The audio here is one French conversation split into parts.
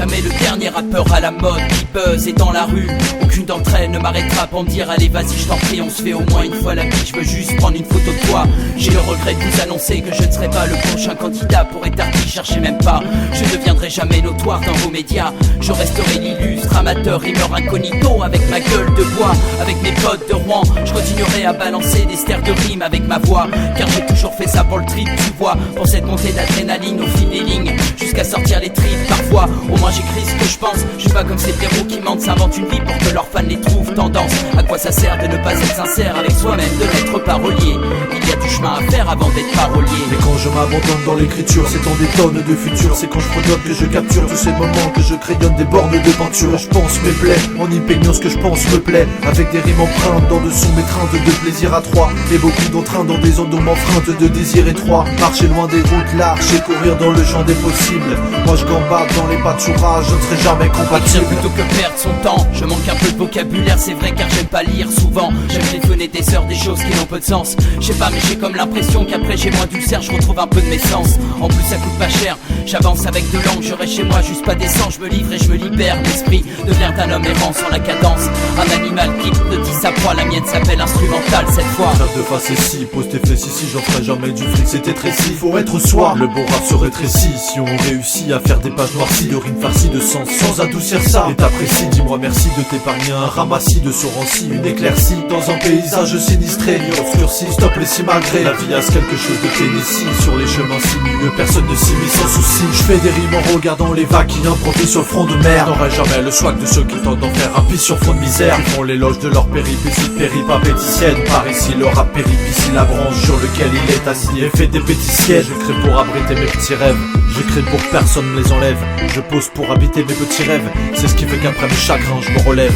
jamais le dernier rappeur à la mode qui buzz. Et dans la rue, aucune d'entre elles ne m'arrêtera pour me dire allez vas-y je t'en prie, on se fait au moins une fois la vie. Je veux juste prendre une photo de toi. J'ai le regret de vous annoncer que je ne serai pas le prochain candidat pour être artiste, cherchez même pas. Je ne deviendrai jamais notoire dans vos médias. Je resterai l'illustre amateur rimeur incognito avec ma gueule de bois. Avec mes potes de Rouen, je continuerai à balancer des stères de rime avec ma voix. Car j'ai toujours fait ça pour le trip, tu vois. Pour cette montée d'adrénaline au fil des lignes, jusqu'à sortir les tripes parfois. Au moins j'écris ce que je pense. Je suis pas comme ces blaireaux qui mentent, s'inventent une vie pour que leurs fans les trouvent tendance. À quoi ça sert de ne pas être sincère avec soi-même, de l'être parolier? Il y a du chemin à faire avant d'être parolier. Mais quand je m'abandonne dans l'écriture, c'est dans des tonnes de futur. C'est quand je fredonne que je capture tous ces moments, que je crayonne des bornes de peinture. Je pense mes plaies, en y peignant ce que je pense me plaît. Avec des rimes empreintes dans de sombres étreintes de plaisir à trois. Et beaucoup d'entrain dans des ondes m'empreintes de désir étroit. Marcher loin des routes larges et courir dans le champ des possibles. Moi je gambade dans les pâturages, je ne serai jamais compatible. Plutôt que perdre son temps, je manque un peu de vocabulaire, c'est vrai car j'aime pas lire souvent. J'aime griffonner des heures, des choses qui n'ont peu de sens. Je sais pas mais j'ai comme l'impression qu'après j'ai moins d'ulcère, je retrouve un peu de mes sens. En plus ça coûte pas cher, j'avance avec de l'angle, je reste chez moi juste pas décent. Je me livre et je me libère, l'esprit devient un homme errant sans la cadence. Un animal qui hypnotise sa proie, la mienne s'appelle instrumentale cette fois. Tape de face et si, pose tes fesses ici, j'en ferai jamais du fric, c'était trécis. Faut être soi, le beau rap se rétrécit. Si on réussit à faire des pages noircies, de rimes farcies de sens, sans adoucir ça. Et t'apprécies, dis-moi merci de t'épargner un ramassis de ce ranci, une éclaircie dans un paysage sinistré, obscurci, stop les si malgré. La vie a quelque chose de Tennessee, sur les chemins sinueux, personne ne s'y met sans souci. Je fais des rimes en regardant les vagues qui improvisent sur le front de mer. N'aurai jamais le swag de ceux qui tentent d'en faire un pis sur fond de misère. Ils font l'éloge de leur péripéties péripapéticiennes. Par ici le rap péripicie la branche sur lequel il est assis et fait des pétitiennes. J'écris pour abriter mes petits rêves, j'écris pour que personne ne les enlève. Je pose pour habiter mes petits rêves, c'est ce qui fait qu'après mes chagrins je me relève.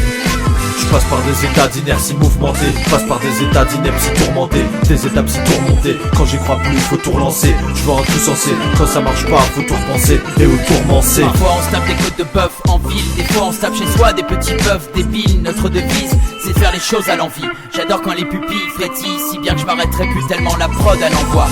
Je passe par des états d'inertie mouvementée, je passe par des états d'ineptie tourmentée, des étapes si tourmentées. Quand j'y crois plus, faut tout relancer. Je vois un tout sensé, quand ça marche pas, faut tout repenser et au tourmencer. Parfois on se tape des côtes de bœuf en ville, des fois on se tape chez soi des petits bœufs débiles. Notre devise, c'est de faire les choses à l'envie. J'adore quand les pupilles frétillent, si bien que je m'arrêterai plus tellement la prod à l'envoi.